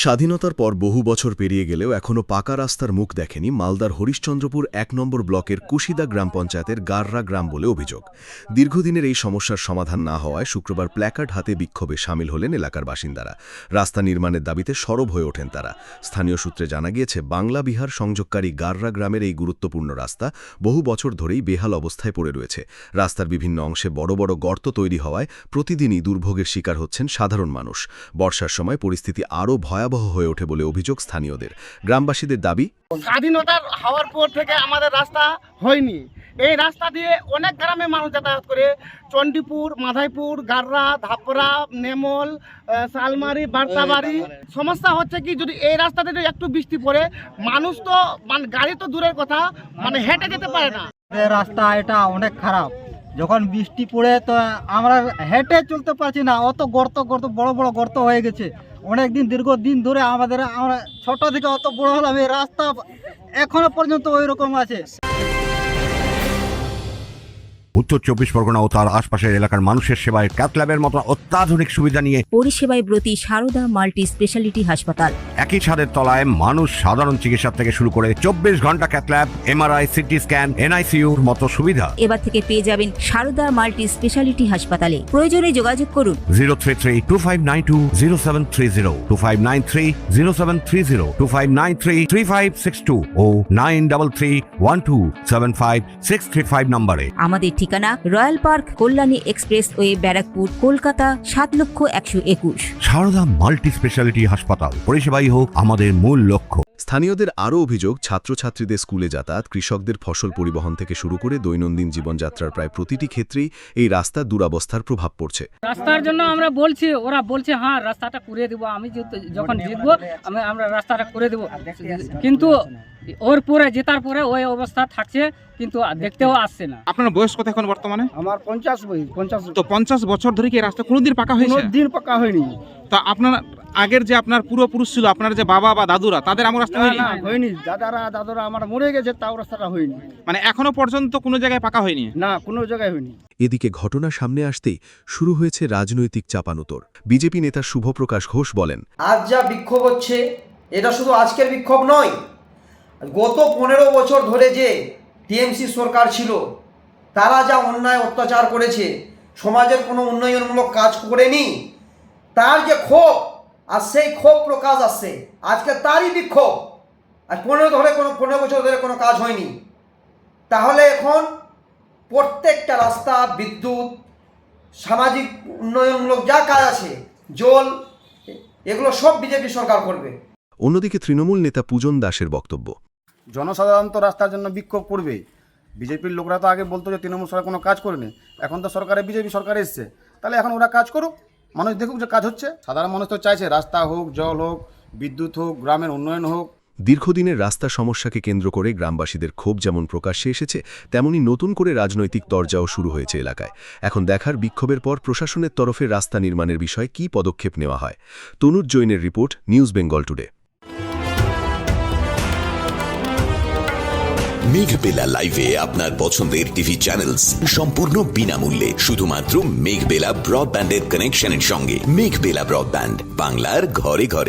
স্বাধীনতার পর বহু বছর পেরিয়ে গেলেও এখনও পাকা রাস্তার মুখ দেখেনি মালদার হরিশ্চন্দ্রপুর ১ নম্বর ব্লকের কুশিদা গ্রাম পঞ্চায়েতের গাররা গ্রাম বলে অভিযোগ। দীর্ঘদিনের এই সমস্যার সমাধান না হওয়ায় শুক্রবার প্ল্যাকার্ড হাতে বিক্ষোভে সামিল হলেন এলাকার বাসিন্দারা। রাস্তা নির্মাণের দাবিতে সরব হয়ে ওঠেন তারা। স্থানীয় সূত্রে জানা গিয়েছে, বাংলা বিহার সংযোগকারী গাররা গ্রামের এই গুরুত্বপূর্ণ রাস্তা বহু বছর ধরেই বেহাল অবস্থায় পড়ে রয়েছে। রাস্তার বিভিন্ন অংশে বড় বড় গর্ত তৈরি হওয়ায় প্রতিদিনই দুর্ভোগের শিকার হচ্ছেন সাধারণ মানুষ। বর্ষার সময় পরিস্থিতি আরও ভয়াবহ হয়ে ওঠে বলে অভিযোগ স্থানীয়দের। গ্রামবাসীদের দাবি, স্বাধীনতার হওয়ার পর থেকে আমাদের রাস্তা হয়নি। এই রাস্তা দিয়ে অনেক গ্রামে মানুষ যাতায়াত করে। চণ্ডীপুর, মাধাইপুর, গাররা, ধাপরা, নেমল, শালমারি, বার্তাবাড়ি। সমস্যা হচ্ছে কি, যদি এই রাস্তাতে যদি একটু বৃষ্টি পড়ে, মানুষ তো গাড়ি তো দূরের কথা, হেঁটে যেতে পারে না। রাস্তা এটা অনেক খারাপ। যখন বৃষ্টি পড়ে তো আমরা হেঁটে চলতে পারছি না, অত গর্ত বড় বড় গর্ত হয়ে গেছে। অনেকদিন দীর্ঘদিন ধরে আমরা ছোট থেকে অত বড় হলাম, এই রাস্তা এখনো পর্যন্ত ওই রকম আছে। উত্তর ২৪ পরগনা ও তার আশপাশের এলাকার মানুষের সেবায় ক্যাথল্যাবের মতো অত্যাধুনিক সুবিধা নিয়ে পরিষেবায় ব্রতী সারদা মাল্টি স্পেশালিটি হাসপাতাল। একই ছাদের তলায় মানুষ সাধারণ চিকিৎসা থেকে শুরু করে ২৪ ঘন্টা ক্যাথল্যাব, এমআরআই, সিটি স্ক্যান, এনআইসিইউর মতো সুবিধা এবার থেকে পেয়ে যাবেন সারদা মাল্টি স্পেশালিটি হাসপাতালে। প্রয়োজনে যোগাযোগ করুন 033-2592-0730, 2593-0730, 2593-3562 ও 9331275635 নম্বরে। আমাদের ঠিকানা royal park, Kalyani express way, Barrackpore, Kolkata ৭,১২১। সারদা মাল্টি স্পেশালিটি হাসপাতাল, পরিষেবাই হোক আমাদের মূল লক্ষ্য। স্থানীয়দের আরও অভিযোগ, ছাত্রছাত্রীদের স্কুলে যাতায়াত, কৃষকদের ফসল পরিবহন থেকে শুরু করে দৈনন্দিন জীবনযাত্রার প্রায় প্রতিটি ক্ষেত্রেই এই রাস্তার দুরবস্থার প্রভাব পড়ছে। রাস্তার জন্য আমরা বলছি, ওরা বলছে হ্যাঁ রাস্তাটা করে দেবো, আমি যখন জিতবো আমরা রাস্তাটা করে দেবো, কিন্তু ওর পরে জেতার পরে ওই অবস্থা থাকছে, কিন্তু দেখতেও আসছে না। আপনার বয়স কত এখন বর্তমানে? আমার ৫০ তো ৫০ বছর ধরে কি রাস্তা কোনোদিন পাকা হয়েছে? দিন পাকা হয়নি। তা আপনার আগের যে আপনার পূর্বপুরুষ ছিল, আপনার যে বাবা বা দাদুরা, তাদের আমার রাস্তা হয়নি। দাদারা আমার মরে গেছে, তাও রাস্তাটা হয়নি। এখনো পর্যন্ত কোনো জায়গায় পাকা হয়নি? না, কোনো জায়গায় হয়নি। এদিকে ঘটনা সামনে আসতেই শুরু হয়েছে রাজনৈতিক চাপানুতর। বিজেপি নেতা শুভপ্রকাশ ঘোষ বলেন, আজ যা বিক্ষোভ হচ্ছে, এটা শুধু আজকের বিক্ষোভ নয়। গত ১৫ বছর ধরে যে টিএমসি সরকার ছিল, তারা যা অন্যায় অত্যাচার করেছে, সমাজের কোনো উন্নয়নমূলক কাজ করেনি, তার যে ক্ষোভ, আর সেই ক্ষোভ প্রকাশ আসছে আজকে তারই বিক্ষোভ। আর ১৫ বছর ধরে কোনো কাজ হয়নি, তাহলে এখন প্রত্যেকটা রাস্তা, বিদ্যুৎ, সামাজিক উন্নয়নমূলক যা কাজ আছে, জল, এগুলো সব বিজেপি সরকার করবে। অন্যদিকে তৃণমূল নেতা পূজন দাসের বক্তব্য, জনসাধারণ তো রাস্তার জন্য বিক্ষোভ করবেই। বিজেপির লোকরা তো আগে বলতো যে তৃণমূল সরকার কোনো কাজ করেনি, এখন তো বিজেপি সরকার এসছে, তাহলে এখন ওরা কাজ করুক, মানুষ দেখুক যে কাজ হচ্ছে। সাধারণ মানুষ তো চাইছে রাস্তা হোক, জল হোক, বিদ্যুৎ হোক, গ্রামের উন্নয়ন হোক। দীর্ঘদিনের রাস্তা সমস্যাকে কেন্দ্র করে গ্রামবাসীদের ক্ষোভ যেমন প্রকাশ্যে এসেছে, তেমনি নতুন করে রাজনৈতিক তরজাও শুরু হয়েছে এলাকায়। এখন দেখার, বিক্ষোভের পর প্রশাসনের তরফে রাস্তা নির্মাণের বিষয়ে কী পদক্ষেপ নেওয়া হয়। তনুজ জৈনের রিপোর্ট, নিউজ বেঙ্গল টুডে। মেঘবেলা লাইভে আপনার পছন্দের টিভি চ্যানেলস সম্পূর্ণ বিনামূল্যে, শুধুমাত্র মেঘবেলা ব্রডব্যান্ডের কানেকশনের সঙ্গে। মেঘবেলা ব্রডব্যান্ড, বাংলার ঘরে ঘরে।